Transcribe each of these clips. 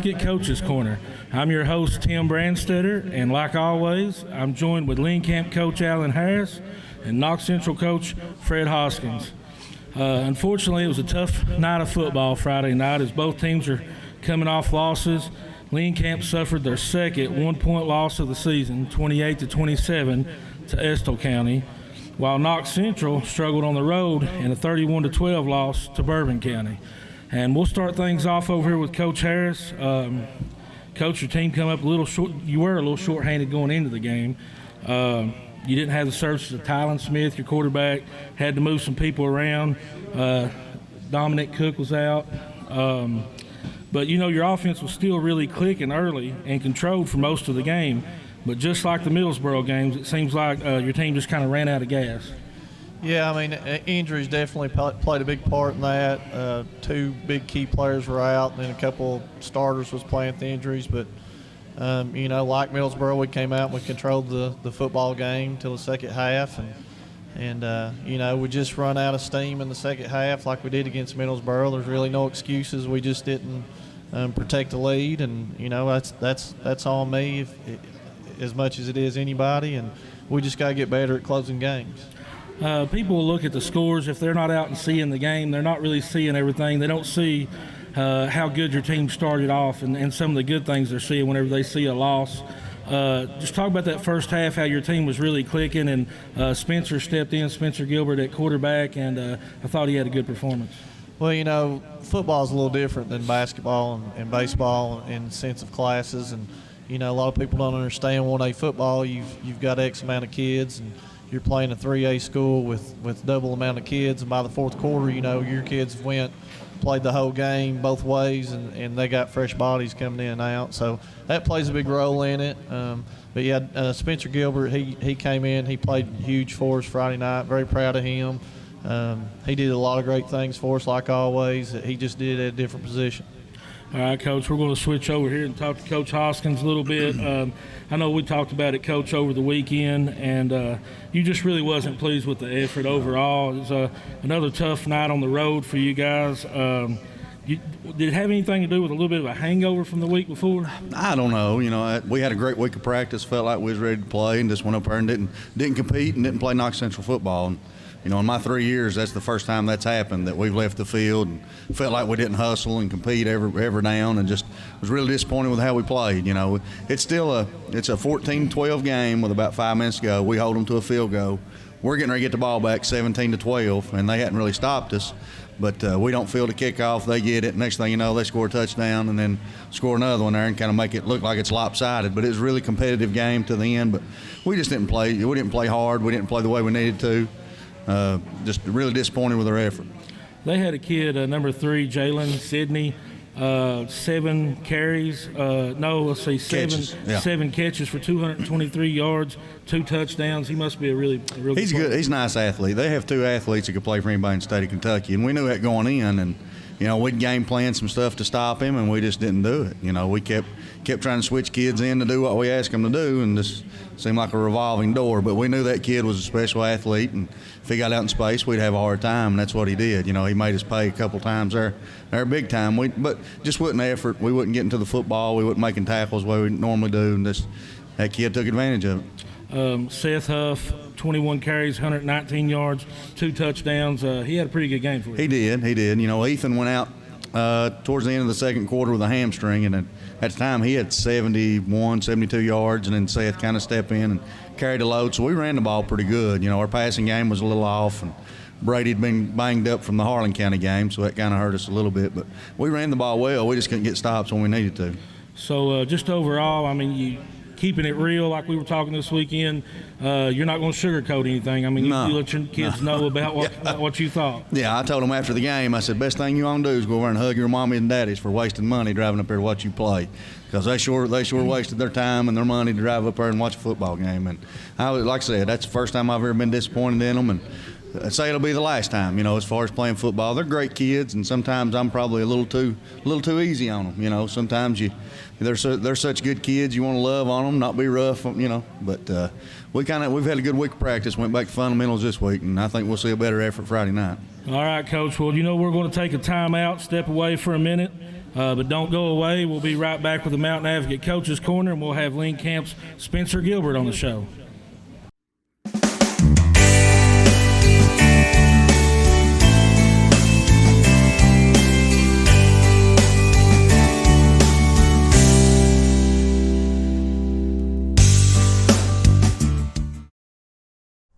back at Coach's Corner. I'm your host, Tim Brandstetter, and like always, I'm joined with Lynn Camp coach Alan Harris and Knox Central coach Fred Hoskins. Unfortunately, it was a tough night of football Friday night as both teams are coming off losses. Lynn Camp suffered their second one-point loss of the season, 28-27 to Estill County, while Knox Central struggled on the road in a 31-12 loss to Bourbon County. And we'll start things off over here with Coach Harris. Coach, your team come up a little short. You were a little short-handed going into the game. You didn't have the services of Tylen Smith, your quarterback. Had to move some people around. Dominic Cook was out. But, you know, your offense was still really clicking early and controlled for most of the game. But just like the Middlesboro games, it seems like your team just kind of ran out of gas. Yeah, I mean, injuries definitely played a big part in that. Two big key players were out, and then a couple starters was playing with the injuries. But, you know, like Middlesboro, we came out and we controlled the football game till the second half. And you know, we just run out of steam in the second half like we did against Middlesboro. There's really no excuses. We just didn't protect the lead. And, you know, that's on me as much as it is anybody. And we just got to get better at closing games. People will look at the scores. If they're not out and seeing the game, they're not really seeing everything. They don't see how good your team started off and some of the good things they're seeing whenever they see a loss. Just talk about that first half, how your team was really clicking, and Spencer stepped in, Spencer Gilbert at quarterback, and I thought he had a good performance. Well, you know, football is a little different than basketball and baseball in the sense of classes. And, you know, a lot of people don't understand 1A football. You've got X amount of kids, and you're playing a 3A school with double amount of kids, and by the fourth quarter, you know, your kids played the whole game both ways, and they got fresh bodies coming in and out. So that plays a big role in it. But, yeah, Spencer Gilbert, he came in. He played huge for us Friday night. Very proud of him. He did a lot of great things for us, like always. He just did it at a different position. All right, Coach, we're going to switch over here and talk to Coach Hoskins a little bit. I know we talked about it, Coach, over the weekend, and you just really wasn't pleased with the effort overall. It was another tough night on the road for you guys. Did it have anything to do with a little bit of a hangover from the week before? I don't know. You know, we had a great week of practice, felt like we was ready to play, and just went up there and didn't compete and didn't play Knox Central football. And, you know, in my 3 years, that's the first time that's happened, that we've left the field and felt like we didn't hustle and compete every down, and just was really disappointed with how we played. You know, it's still it's a 14-12 game with about 5 minutes to go. We hold them to a field goal. We're getting ready to get the ball back 17-12, and they hadn't really stopped us. But we don't field a kickoff. They get it. Next thing you know, they score a touchdown and then score another one there and kind of make it look like it's lopsided. But it was a really competitive game to the end. But we just didn't play. We didn't play hard. We didn't play the way we needed to. Just really disappointed with their effort. They had a kid, number 3, Jalen Sidney, 7 carries. Seven catches for 223 yards, 2 touchdowns. He must be a really He's good. He's a nice athlete. They have 2 athletes that could play for anybody in the state of Kentucky, and we knew that going in. And you know, we'd game plan some stuff to stop him, and we just didn't do it. You know, we kept trying to switch kids in to do what we asked them to do, and just seemed like a revolving door. But we knew that kid was a special athlete, and if he got out in space, we'd have a hard time, and that's what he did. You know, he made us pay a couple times there big time. But just wasn't effort. We wasn't getting to the football. We wasn't making tackles the way we normally do, and that kid took advantage of it. Seth Huff, 21 carries, 119 yards, 2 touchdowns. He had a pretty good game for you. He did. You know, Ethan went out towards the end of the second quarter with a hamstring, and at the time he had 71, 72 yards, and then Seth kind of stepped in and carried the load. So we ran the ball pretty good. You know, our passing game was a little off, and Brady had been banged up from the Harlan County game, so that kind of hurt us a little bit. But we ran the ball well. We just couldn't get stops when we needed to. So just overall, I mean, you keeping it real like we were talking this weekend, you're not going to sugarcoat anything. I mean, you let your kids know about what you thought. Yeah, I told them after the game, I said, best thing you want to do is go over and hug your mommy and daddies for wasting money driving up there to watch you play, because they sure wasted their time and their money to drive up there and watch a football game. And like I said, that's the first time I've ever been disappointed in them, and I'd say it'll be the last time, you know, as far as playing football. They're great kids, and sometimes I'm probably a little too easy on them. You know, sometimes they're such good kids, you want to love on them, not be rough, you know. But we've had a good week of practice. Went back to fundamentals this week, and I think we'll see a better effort Friday night. All right, Coach. Well, you know, we're going to take a timeout, step away for a minute, But don't go away. We'll be right back with the Mountain Advocate Coaches Corner, and we'll have Lynn Camp's Spencer Gilbert on the show.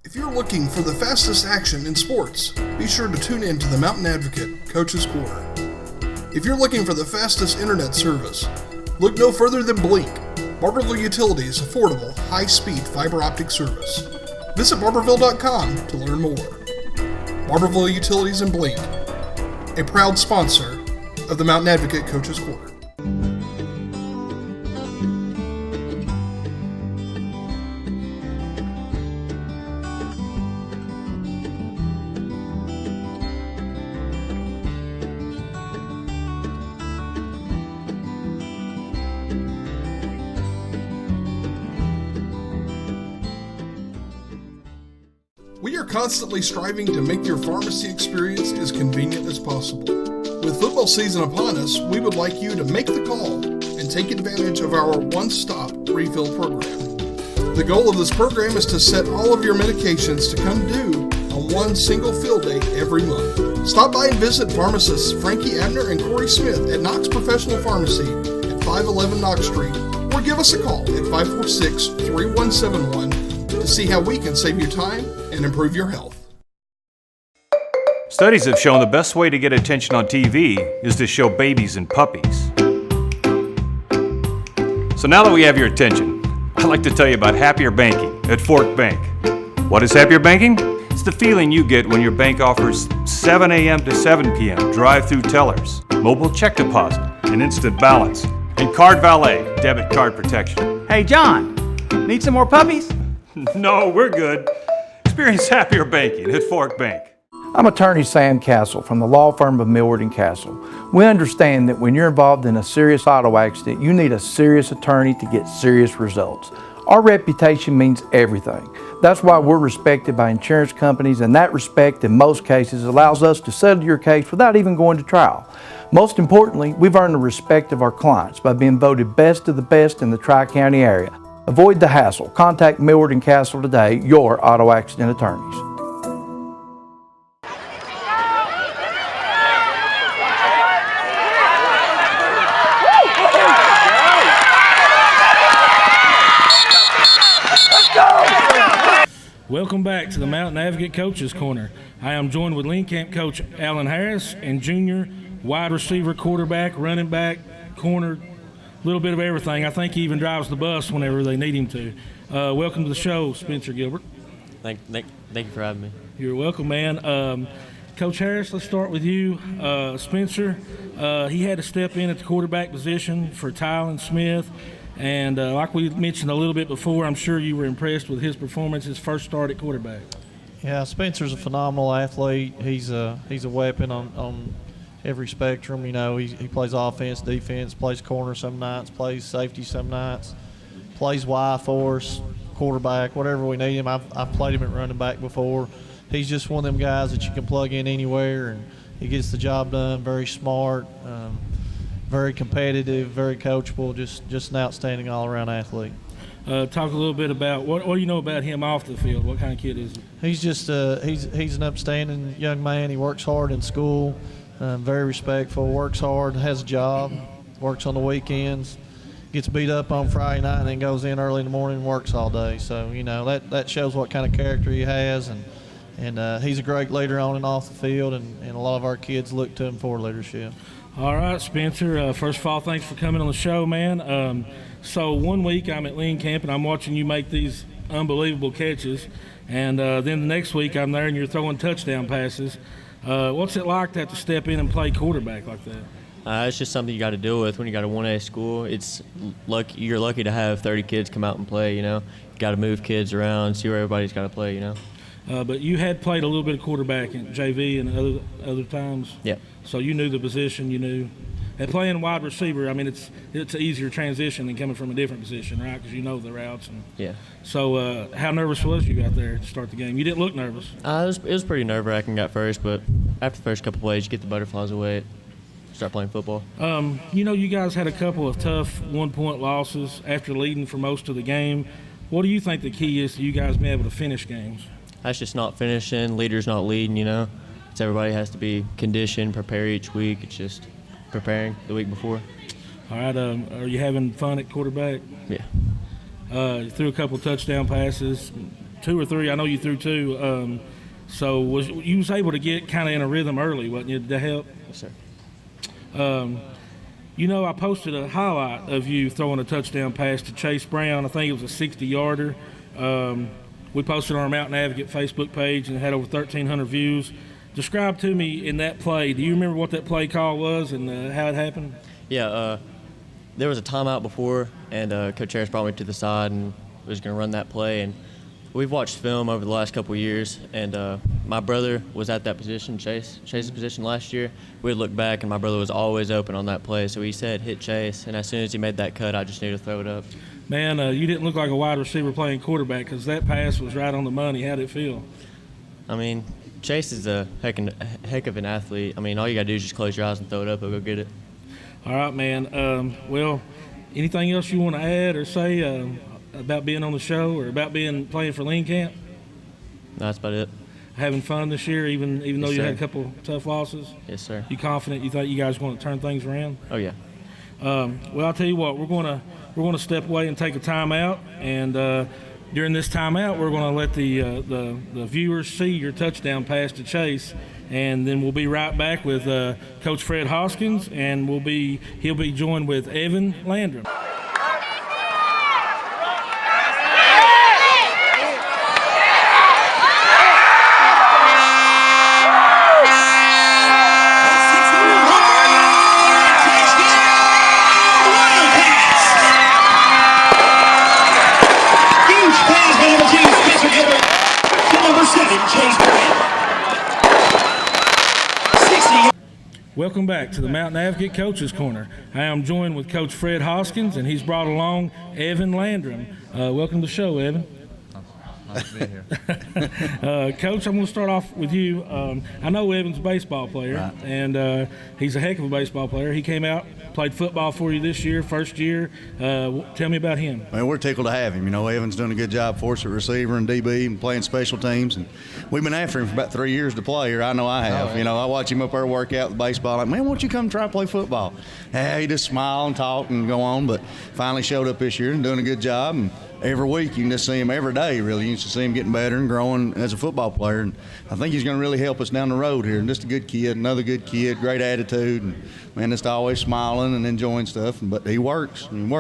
If you're looking for the fastest action in sports, be sure to tune in to the Mountain Advocate Coaches Corner. If you're looking for the fastest internet service, look no further than Blink, Barberville Utilities' affordable, high-speed fiber optic service. Visit barberville.com to learn more. Barberville Utilities and Blink, a proud sponsor of the Mountain Advocate Coaches Corner. We are constantly striving to make your pharmacy experience as convenient as possible. With football season upon us, we would like you to make the call and take advantage of our one-stop refill program. The goal of this program is to set all of your medications to come due on one single fill date every month. Stop by and visit pharmacists Frankie Abner and Corey Smith at Knox Professional Pharmacy at 511 Knox Street, or give us a call at 546-3171 to see how we can save you time and improve your health. Studies have shown the best way to get attention on TV is to show babies and puppies. So now that we have your attention, I'd like to tell you about Happier Banking at Fork Bank. What is Happier Banking? It's the feeling you get when your bank offers 7 a.m. to 7 p.m. drive-through tellers, mobile check deposit, and instant balance, and Card Valet debit card protection. Hey, John, need some more puppies? No, we're good. Experience Happier Banking at Fork Bank. I'm attorney Sam Castle from the law firm of Millward & Castle. We understand that when you're involved in a serious auto accident, you need a serious attorney to get serious results. Our reputation means everything. That's why we're respected by insurance companies, and that respect in most cases allows us to settle your case without even going to trial. Most importantly, we've earned the respect of our clients by being voted best of the best in the Tri-County area. Avoid the hassle. Contact Millward & Castle today, your auto accident attorneys. Welcome back to the Mountain Advocate Coaches Corner. I am joined with Lynn Camp coach Alan Harris and junior wide receiver, quarterback, running back, corner, little bit of everything. I think he even drives the bus whenever they need him to. Welcome to the show, Spencer Gilbert. Thank you for having me. You're welcome, man. Coach Harris, let's start with you. Spencer, he had to step in at the quarterback position for Tylen Smith. And like we mentioned a little bit before, I'm sure you were impressed with his performance, his first start at quarterback. Yeah, Spencer's a phenomenal athlete. He's a weapon on every spectrum. You know, he plays offense, defense, plays corner some nights, plays safety some nights, plays Y for us, quarterback, whatever we need him. I've played him at running back before. He's just one of them guys that you can plug in anywhere, and he gets the job done. Very smart, very competitive, very coachable, just an outstanding all-around athlete. Talk a little bit about what do you know about him off the field? What kind of kid is he? He's just he's an upstanding young man. He works hard in school, very respectful, works hard, has a job, works on the weekends, gets beat up on Friday night, and then goes in early in the morning and works all day. So, you know, that shows what kind of character he has, and he's a great leader on and off the field, and a lot of our kids look to him for leadership. All right, Spencer, first of all, thanks for coming on the show, man. So one week I'm at Lynn Camp, and I'm watching you make these unbelievable catches, and then the next week I'm there and you're throwing touchdown passes. What's it like to have to step in and play quarterback like that? It's just something you got to deal with when you got a 1A school. You're lucky to have 30 kids come out and play, you know. You got to move kids around, see where everybody's got to play, you know. But you had played a little bit of quarterback in JV and other times. Yeah. So you knew the position, you knew. And playing wide receiver, I mean, it's an easier transition than coming from a different position, right? Because you know the routes. Yeah. So how nervous was you out there to start the game? You didn't look nervous. It was pretty nerve-wracking at first, but after the first couple plays, you get the butterflies away. start playing football. You guys had a couple of tough 1-point losses after leading for most of the game. What do you think the key is to you guys being able to finish games? That's just not finishing, leaders not leading, It's everybody has to be conditioned, prepare each week. It's just preparing the week before. All right, are you having fun at quarterback? Yeah. You threw a couple touchdown passes, 2 or 3. I know you threw 2. So you was able to get kind of in a rhythm early, wasn't you, to help? Yes, sir. I posted a highlight of you throwing a touchdown pass to Chase Brown. I think it was a 60-yarder. We posted on our Mountain Advocate Facebook page and it had over 1,300 views. Describe to me in that play. Do you remember what that play call was and how it happened? Yeah, there was a timeout before, and Coach Harris brought me to the side and was going to run that play. And we've watched film over the last couple of years, and my brother was at that position, Chase's position last year. We would look back, and my brother was always open on that play, so he said hit Chase, and as soon as he made that cut, I just knew to throw it up. Man, you didn't look like a wide receiver playing quarterback because that pass was right on the money. How did it feel? I mean, Chase is a heck of an athlete. I mean, all you got to do is just close your eyes and throw it up. He'll go get it. All right, man. Well, anything else you want to add or say about being on the show or about playing for Lynn Camp? No, that's about it. Having fun this year, even though Yes, you sir. had a couple tough losses? Yes, sir. You confident? You think you guys want to turn things around? Oh, yeah. Well, I'll tell you what. We're going to step away and take a timeout, and during this timeout, we're going to let the viewers see your touchdown pass to Chase, and then we'll be right back with Coach Fred Hoskins, and he'll be joined with Evan Landrum. Welcome back to the Mountain Advocate Coaches Corner. I am joined with Coach Fred Hoskins, and he's brought along Evan Landrum. Welcome to the show, Evan. Nice to be here. Coach, I'm going to start off with you. I know Evan's a baseball player, Right. and he's a heck of a baseball player. He came out, played football for you this year, first year. Tell me about him. Man, we're tickled to have him. Evan's doing a good job for us at receiver and DB and playing special teams. And we've been after him for about 3 years to play here. I know I have. Oh, yeah. I watch him up there work out with baseball. Like, man, why don't you come try to play football? He just smile and talk and go on. But finally showed up this year and doing a good job. And every week you can just see him every day, really. You can see him getting better and growing as a football player. And I think he's going to really help us down the road here. And just a good kid, another good kid, great attitude. And, man, just always smiling and enjoying stuff. But he works, and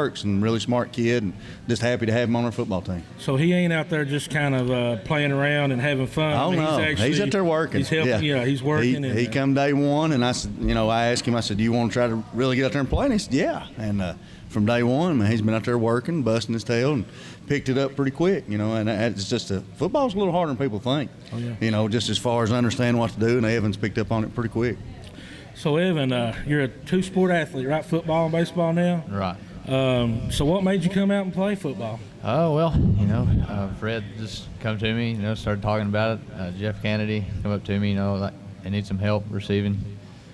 really smart kid. And just happy to have him on our football team. So he ain't out there just kind of playing around and having fun. Oh, no. He's out there working. He's helping. Yeah, he's working. He come day one, and I said, I asked him, I said, do you want to try to really get out there and play? And he said, yeah. And from day one, man, he's been out there working, busting his tail, and picked it up pretty quick, and it's just football's a little harder than people think. Oh, yeah. Just as far as understanding what to do, and Evan's picked up on it pretty quick. So, Evan, you're a two-sport athlete, right? Football and baseball now? Right. So what made you come out and play football? Oh, well, Fred just come to me, started talking about it. Jeff Kennedy come up to me, like, I need some help receiving.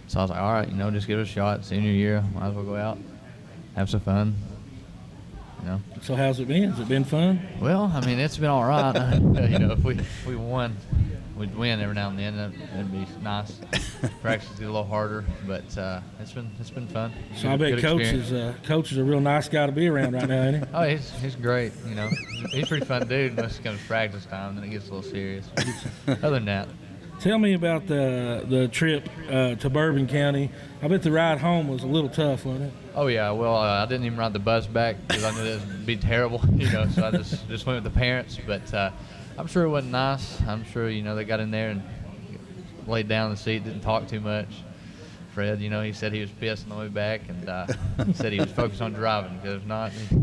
So I was like, all right, just give it a shot. Senior year, might as well go out, have some fun. So how's it been? Has it been fun? Well, it's been all right. If we won, we'd win every now and then. That'd be nice. Practice is a little harder, but it's been fun. So I bet Coach is a real nice guy to be around right now, ain't he? Oh, he's great. He's a pretty fun dude. Once it comes to practice time, then it gets a little serious. Other than that. Tell me about the trip to Bourbon County. I bet the ride home was a little tough, wasn't it? Oh, yeah. Well, I didn't even ride the bus back because I knew that would be terrible, so I just went with the parents. But I'm sure it wasn't nice. I'm sure, they got in there and laid down in the seat, didn't talk too much. Fred, he said he was pissed on the way back and he said he was focused on driving because if not, he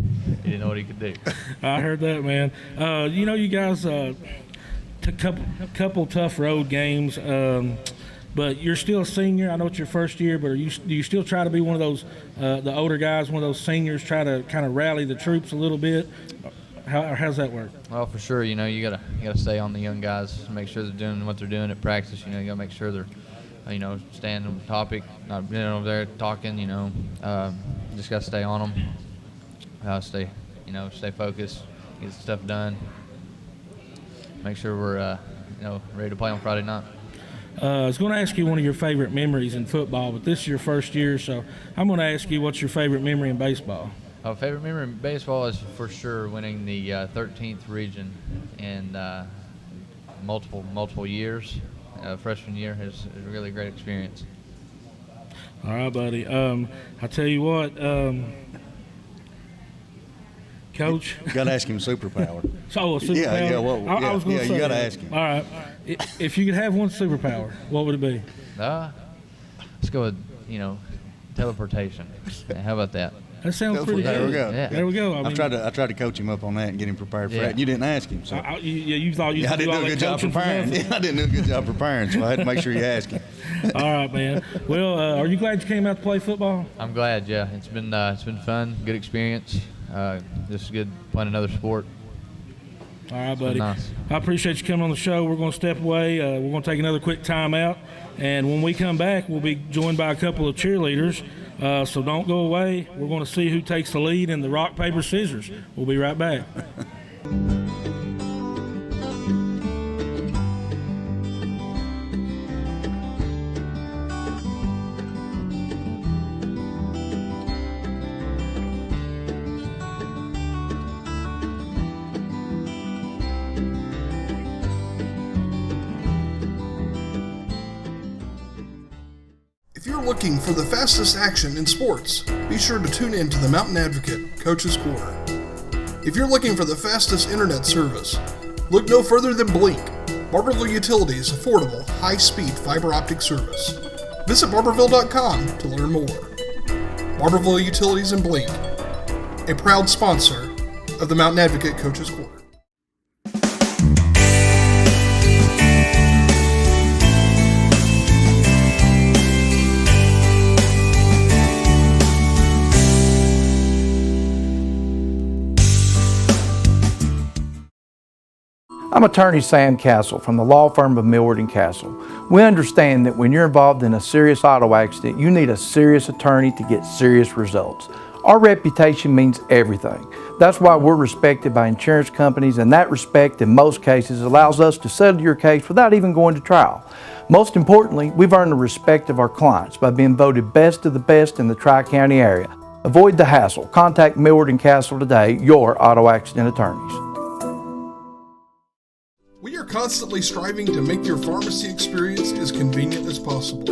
didn't know what he could do. I heard that, man. You guys took a couple tough road games, but you're still a senior. I know it's your first year, but do you still try to be one of those, the older guys, one of those seniors, try to kind of rally the troops a little bit? How's that work? Well, for sure, you gotta stay on the young guys, make sure they're doing what they're doing at practice. You gotta make sure they're staying on topic, not being over there talking, just got to stay on them, stay focused, get stuff done, make sure we're, ready to play on Friday night. I was going to ask you one of your favorite memories in football, but this is your first year, so I'm going to ask you what's your favorite memory in baseball? Favorite memory in baseball is for sure winning the 13th region in multiple years. Freshman year is a really great experience. All right, buddy. I tell you what, Coach. You got to ask him superpower. So a superpower. Yeah. Well, I was going to say, you got to ask him. All right. If you could have one superpower, what would it be? Let's go with teleportation. How about that? That sounds pretty good. There we go. Yeah. There we go. I tried to coach him up on that and get him prepared for that. And you didn't ask him. So. You thought you I could do didn't all do a that good job coaching for preparing. nothing? I didn't do a good job preparing, so I had to make sure you ask him. All right, man. Well, are you glad you came out to play football? I'm glad. Yeah, it's been fun, good experience. Just good playing another sport. All right, buddy. Nice. I appreciate you coming on the show. We're going to step away. We're going to take another quick timeout. And when we come back, we'll be joined by a couple of cheerleaders. So don't go away. We're going to see who takes the lead in the rock, paper, scissors. We'll be right back. If you're looking for the fastest action in sports, be sure to tune in to the Mountain Advocate Coach's Corner. If you're looking for the fastest internet service, look no further than Blink, Barberville Utilities' affordable, high-speed fiber optic service. Visit barberville.com to learn more. Barberville Utilities and Blink, a proud sponsor of the Mountain Advocate Coach's Corner. I'm attorney Sam Castle from the law firm of Millward and Castle. We understand that when you're involved in a serious auto accident, you need a serious attorney to get serious results. Our reputation means everything. That's why we're respected by insurance companies, and that respect in most cases allows us to settle your case without even going to trial. Most importantly, we've earned the respect of our clients by being voted best of the best in the Tri-County area. Avoid the hassle. Contact Millward and Castle today, your auto accident attorneys. We are constantly striving to make your pharmacy experience as convenient as possible.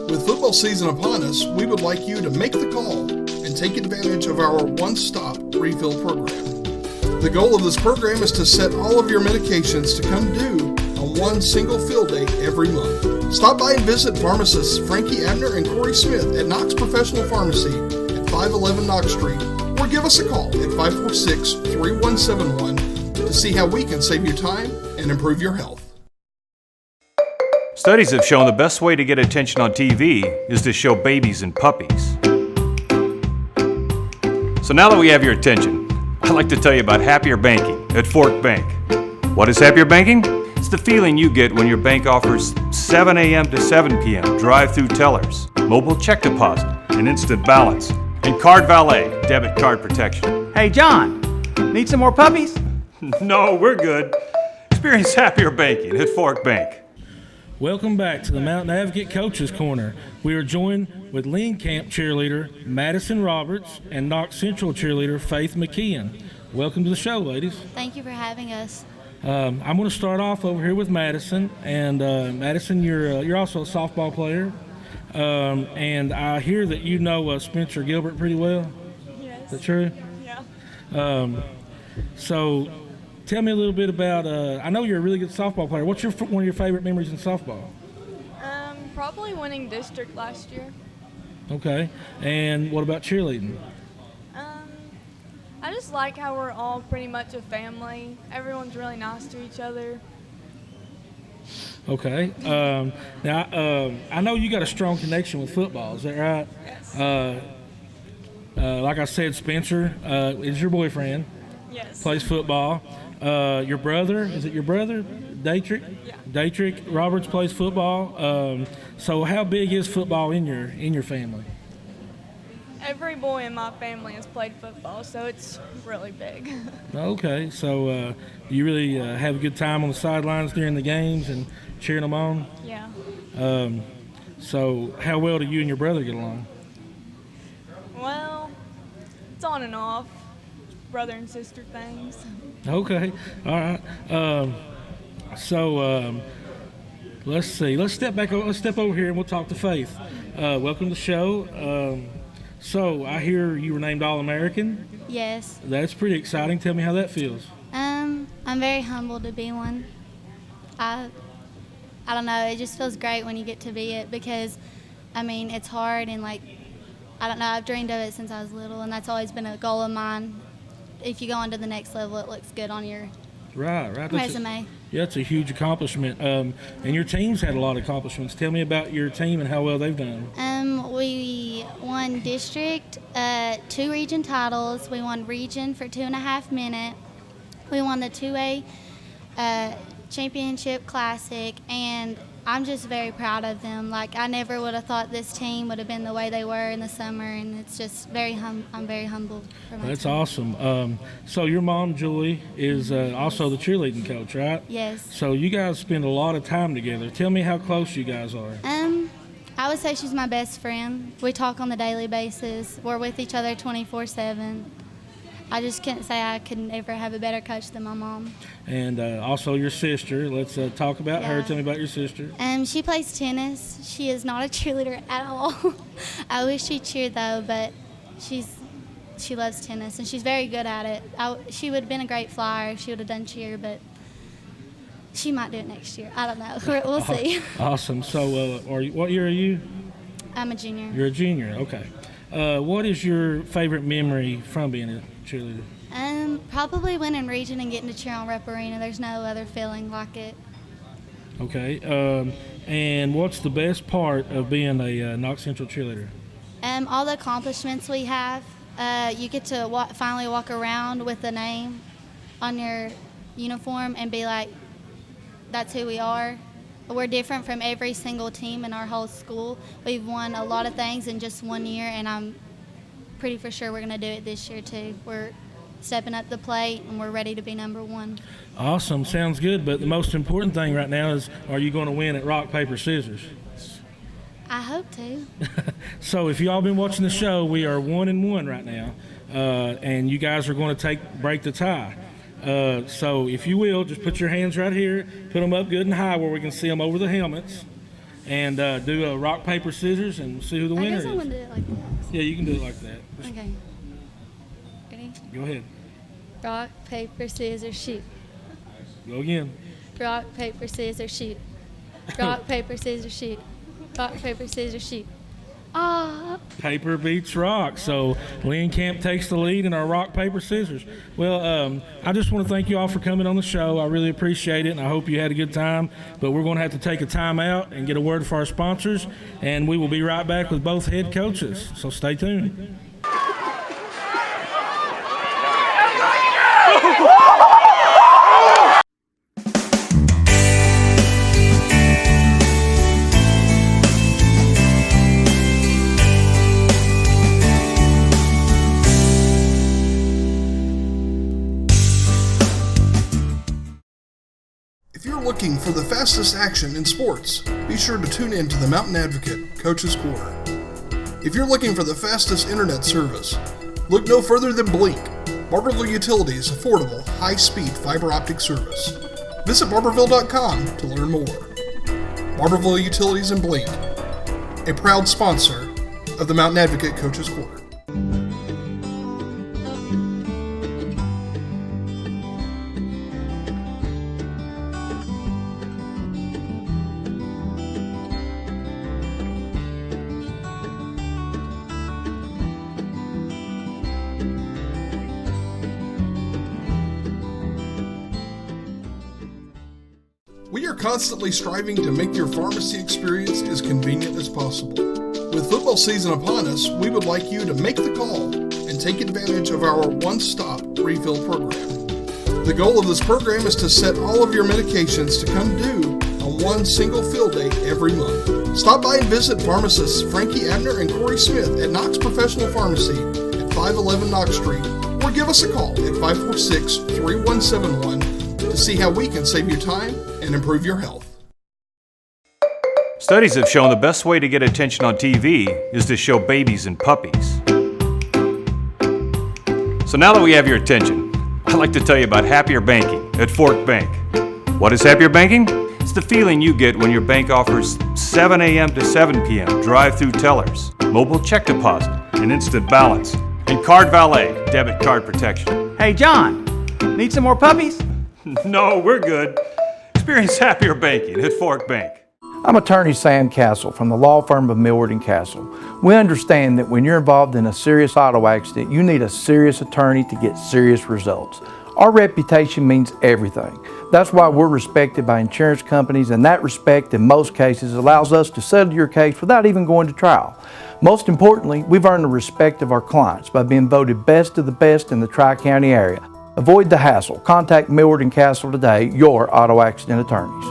With football season upon us, we would like you to make the call and take advantage of our one-stop refill program. The goal of this program is to set all of your medications to come due on one single fill date every month. Stop by and visit pharmacists Frankie Abner and Corey Smith at Knox Professional Pharmacy at 511 Knox Street, or give us a call at 546-3171 to see how we can save you time and improve your health. Studies have shown the best way to get attention on TV is to show babies and puppies. So now that we have your attention, I'd like to tell you about Happier Banking at Fork Bank. What is Happier Banking? It's the feeling you get when your bank offers 7 a.m. to 7 p.m. drive-through tellers, mobile check deposit, and instant balance, and Card Valet debit card protection. Hey, John, need some more puppies? No, we're good. Experience Happier Banking at Fork Bank. Welcome back to the Mountain Advocate Coach's Corner. We are joined with Lynn Camp cheerleader Madison Roberts and Knox Central cheerleader Faith McKeehan. Welcome to the show, ladies. Thank you for having us. I'm going to start off over here with Madison. And Madison, you're also a softball player. And I hear that you know Spencer Gilbert pretty well. Yes. Is that true? Yeah. So tell me a little bit about, I know you're a really good softball player. What's one of your favorite memories in softball? Probably winning district last year. Okay. And what about cheerleading? I just like how we're all pretty much a family. Everyone's really nice to each other. Okay. Now, I know you got a strong connection with football. Is that right? Yes. Like I said, Spencer is your boyfriend. Yes. plays football. Your brother, is it your brother, Dietrich? Yeah. Dietrich Roberts plays football. So how big is football in your family? Every boy in my family has played football, so it's really big. Okay, so do you really have a good time on the sidelines during the games and cheering them on? Yeah. So how well do you and your brother get along? Well, it's on and off. Brother and sister things. Okay, all right. Let's see. Let's step over here and we'll talk to Faith. Welcome to the show. So I hear you were named All-American. Yes. That's pretty exciting. Tell me how that feels. I'm very humbled to be one. I don't know, it just feels great when you get to be it because, I mean, it's hard and I don't know, I've dreamed of it since I was little and that's always been a goal of mine. If you go on to the next level, it looks good on your resume. It's a huge accomplishment. And your team's had a lot of accomplishments. Tell me about your team and how well they've done. We won district, 2 region titles. We won region for 2.5 minutes. We won the 2A championship classic, and I'm just very proud of them. I never would have thought this team would have been the way they were in the summer, and it's just I'm very humbled for my That's team. awesome. So your mom, Julie, is also the cheerleading coach, right? Yes. So you guys spend a lot of time together. Tell me how close you guys are. I would say she's my best friend. We talk on the daily basis. We're with each other 24/7. I just can't say I could ever have a better coach than my mom. And also your sister. Let's talk about her. Yeah. Tell me about your sister. She plays tennis. She is not a cheerleader at all. I wish she cheered though, but she loves tennis and she's very good at it. She would have been a great flyer if she would have done cheer, but she might do it next year. I don't know. We'll see. Awesome. So what year are you? I'm a junior. You're a junior. Okay. What is your favorite memory from being a cheerleader? Probably winning region and getting to cheer on Rep Arena. There's no other feeling like it. Okay. And what's the best part of being a Knox Central cheerleader? All the accomplishments we have. You get to finally walk around with the name on your uniform and be like, that's who we are. We're different from every single team in our whole school. We've won a lot of things in just 1 year, and I'm pretty for sure we're going to do it this year too. We're stepping up the plate, and we're ready to be number 1. Awesome. Sounds good. But the most important thing right now is, are you going to win at rock, paper, scissors? I hope to. So if y'all been watching the show, we are 1-1 right now, and you guys are going to break the tie. So if you will, just put your hands right here, put them up good and high where we can see them over the helmets, and do a rock, paper, scissors, and see who the winner is. I guess I'm going to do it like this. Yeah, you can do it like that. Okay. Ready? Go ahead. Rock, paper, scissors, shoot. Go again. Rock, paper, scissors, shoot. Rock, paper, scissors, shoot. Rock, paper, scissors, shoot. Ah. Paper beats rock. So Lynn Camp takes the lead in our rock, paper, scissors. Well, I just want to thank you all for coming on the show. I really appreciate it, and I hope you had a good time. But we're going to have to take a time out and get a word for our sponsors, and we will be right back with both head coaches. So stay tuned. If you're looking for the fastest action in sports, be sure to tune in to the Mountain Advocate Coach's Corner. If you're looking for the fastest internet service, look no further than Blink, Barberville Utilities' affordable, high-speed fiber optic service. Visit barberville.com to learn more. Barberville Utilities and Blink, a proud sponsor of the Mountain Advocate Coach's Corner. We are constantly striving to make your pharmacy experience as convenient as possible. With football season upon us, we would like you to make the call and take advantage of our one-stop refill program. The goal of this program is to set all of your medications to come due on one single fill date every month. Stop by and visit pharmacists Frankie Abner and Corey Smith at Knox Professional Pharmacy at 511 Knox Street, or give us a call at 546-3171 to see how we can save you time and improve your health. Studies have shown the best way to get attention on TV is to show babies and puppies. So now that we have your attention, I'd like to tell you about Happier Banking at Fork Bank. What is Happier Banking? It's the feeling you get when your bank offers 7 a.m. to 7 p.m. drive-through tellers, mobile check deposit, and instant balance, and Card Valet debit card protection. Hey, John, need some more puppies? No, we're good. Experience Happier Banking at Fork Bank. I'm attorney Sam Castle from the law firm of Millward & Castle. We understand that when you're involved in a serious auto accident, you need a serious attorney to get serious results. Our reputation means everything. That's why we're respected by insurance companies, and that respect in most cases allows us to settle your case without even going to trial. Most importantly, we've earned the respect of our clients by being voted best of the best in the Tri-County area. Avoid the hassle. Contact Millward & Castle today, your auto accident attorneys.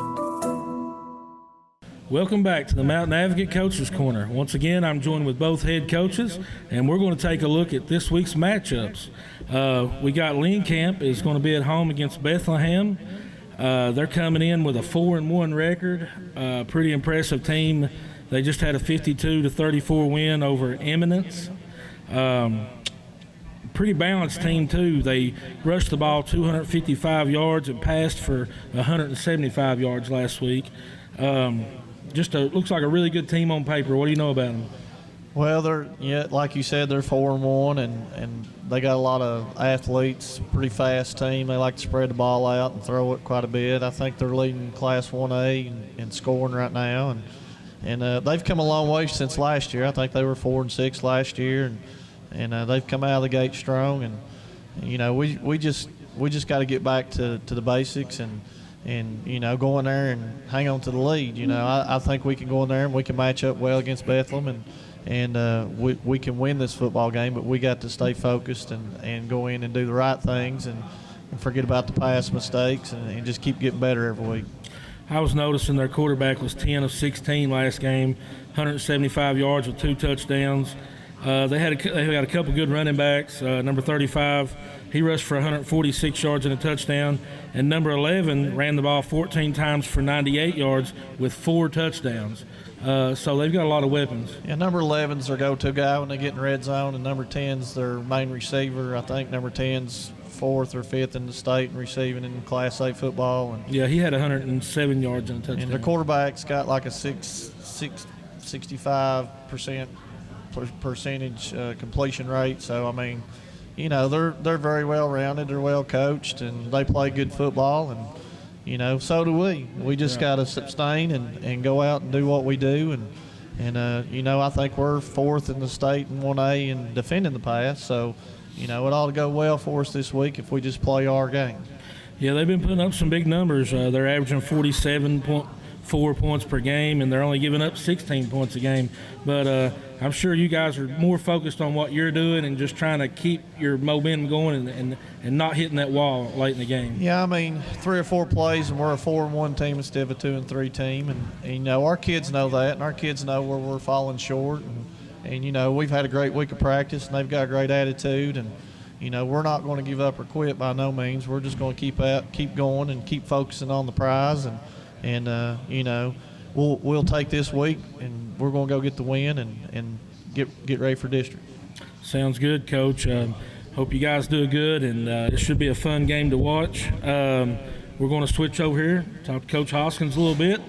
Welcome back to the Mountain Advocate Coaches Corner. Once again, I'm joined with both head coaches, and we're going to take a look at this week's matchups. We got Lynn Camp is going to be at home against Bethlehem. They're coming in with a 4-1 record. Pretty impressive team. They just had a 52-34 win over Eminence. Pretty balanced team, too. They rushed the ball 255 yards and passed for 175 yards last week. Looks like a really good team on paper. What do you know about them? Well, like you said, they're 4-1, and they got a lot of athletes. Pretty fast team. They like to spread the ball out and throw it quite a bit. I think they're leading Class 1A in scoring right now, and they've come a long way since last year. I think they were 4-6 last year, and they've come out of the gate strong. And you know, we just got to get back to the basics and you know, go in there and hang on to the lead. You know, I think we can go in there and we can match up well against Bethlehem, and we can win this football game, but we got to stay focused and go in and do the right things and forget about the past mistakes and just keep getting better every week. I was noticing their quarterback was 10 of 16 last game, 175 yards with 2 touchdowns. They had a couple good running backs. Number 35, he rushed for 146 yards and a touchdown. And number 11 ran the ball 14 times for 98 yards with 4 touchdowns. So they've got a lot of weapons. Yeah, number 11's their go-to guy when they get in red zone, and number 10's their main receiver. I think number 10's 4th or 5th in the state in receiving in Class A football. And yeah, he had 107 yards and a touchdown. And their quarterback's got like a 65% percentage completion rate. So, I mean, you know, they're very well-rounded. They're well-coached, and they play good football. And, you know, so do we. We just got to sustain and go out and do what we do. And you know, I think we're 4th in the state in 1A in defending the pass. So, you know, it ought to go well for us this week if we just play our game. Yeah, they've been putting up some big numbers. They're averaging 47.4 points per game, and they're only giving up 16 points a game. But I'm sure you guys are more focused on what you're doing and just trying to keep your momentum going and not hitting that wall late in the game. Yeah, I mean, 3 or 4 plays, and we're a 4-1 team instead of a 2-3 team. And, you know, our kids know that, and our kids know where we're falling short. And, you know, we've had a great week of practice, and they've got a great attitude. And, you know, we're not going to give up or quit by no means. We're just going to keep going and keep focusing on the prize. And you know, we'll take this week, and we're going to go get the win and get ready for district. Sounds good, Coach. Hope you guys do good, and it should be a fun game to watch. We're going to switch over here, talk to Coach Hoskins a little bit.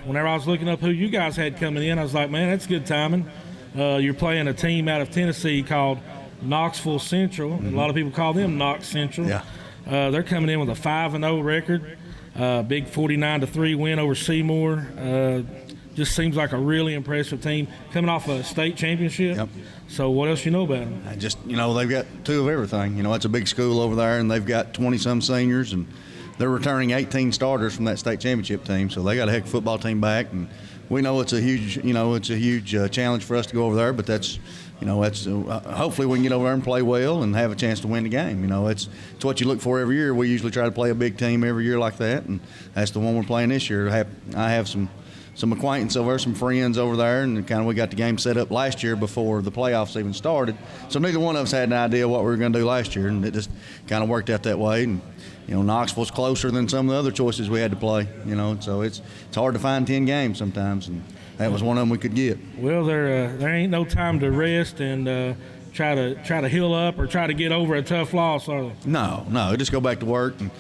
Whenever I was looking up who you guys had coming in, I was like, man, that's good timing. You're playing a team out of Tennessee called Knoxville Central. Mm-hmm. A lot of people call them Knox Central. Yeah. They're coming in with a 5-0 record. Big 49-3 win over Seymour. Just seems like a really impressive team coming off a state championship. Yep. So what else you know about them? You know, they've got 2 of everything. You know, it's a big school over there, and they've got 20-some seniors, and they're returning 18 starters from that state championship team. So they got a heck of football team back, and we know it's a huge challenge for us to go over there, but that's that's hopefully we can get over there and play well and have a chance to win the game. It's what you look for every year. We usually try to play a big team every year like that, and that's the one we're playing this year. I have some acquaintance over there, some friends over there, and kind of we got the game set up last year before the playoffs even started. So neither one of us had an idea what we were going to do last year, and it just kind of worked out that way. And Knoxville's closer than some of the other choices we had to play. So it's hard to find 10 games sometimes, and that was one of them we could get. Well, there ain't no time to rest and try to heal up or try to get over a tough loss, are there? No, just go back to work. And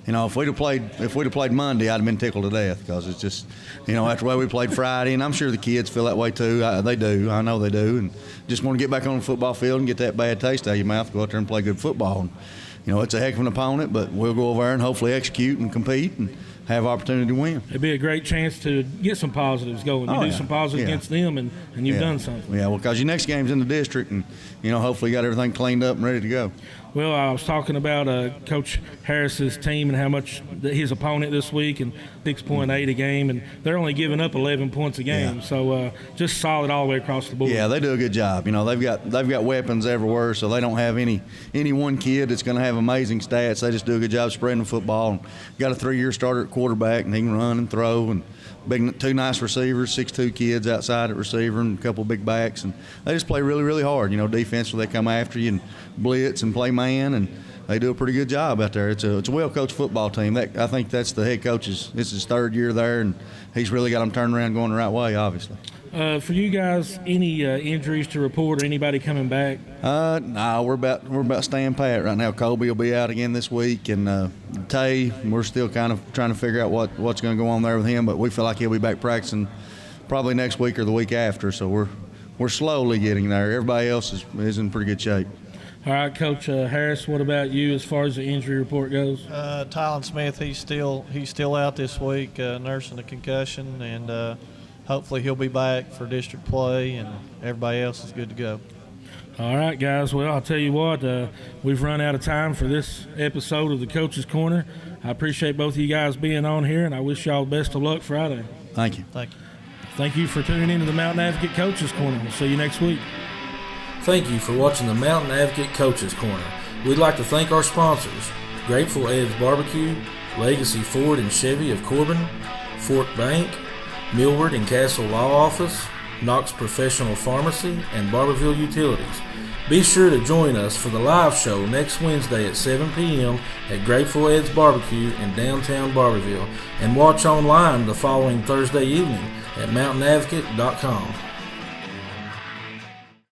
if we'd have played Monday, I'd have been tickled to death, because it's just after the way we played Friday, and I'm sure the kids feel that way too. They do. I know they do, and just want to get back on the football field and get that bad taste out of your mouth. Go out there and play good football. And, it's a heck of an opponent, but we'll go over there and hopefully execute and compete and have opportunity to win. It'd be a great chance to get some positives going. You do some positives against them, and you've done something. Yeah, well, because your next game's in the district, and hopefully you got everything cleaned up and ready to go. Well, I was talking about Coach Harris's team and how much his opponent this week, and 6.8 a game, and they're only giving up 11 points a game. So just solid all the way across the board. Yeah, they do a good job. They've got weapons everywhere, so they don't have any one kid that's going to have amazing stats. They just do a good job spreading the football. And got a 3-year starter at quarterback, and he can run and throw, and two nice receivers, 6'2" kids outside at receiver, and a couple big backs, and they just play really, really hard. Defensively they come after you and blitz and play man, and they do a pretty good job out there. It's a well-coached football team. I think that's the head coach's. This is his 3rd year there, and he's really got them turned around going the right way, obviously. For you guys, any injuries to report or anybody coming back? No, we're about staying pat right now. Colby will be out again this week, and Tay, we're still kind of trying to figure out what's going to go on there with him, but we feel like he'll be back practicing probably next week or the week after. So we're slowly getting there. Everybody else is in pretty good shape. All right, Coach Harris, what about you as far as the injury report goes? Tylen Smith, he's still out this week, nursing a concussion, and hopefully he'll be back for district play, and everybody else is good to go. All right, guys. Well, I'll tell you what, we've run out of time for this episode of the Coach's Corner. I appreciate both of you guys being on here, and I wish y'all the best of luck Friday. Thank you. Thank you. Thank you for tuning into the Mountain Advocate Coach's Corner. We'll see you next week. Thank you for watching the Mountain Advocate Coach's Corner. We'd like to thank our sponsors, Grateful Ed's Barbecue, Legacy Ford and Chevy of Corbin, Fork Bank, Millward and Castle Law Office, Knox Professional Pharmacy, and Barberville Utilities. Be sure to join us for the live show next Wednesday at 7 p.m. at Grateful Ed's Barbecue in downtown Barberville, and watch online the following Thursday evening at mountainadvocate.com.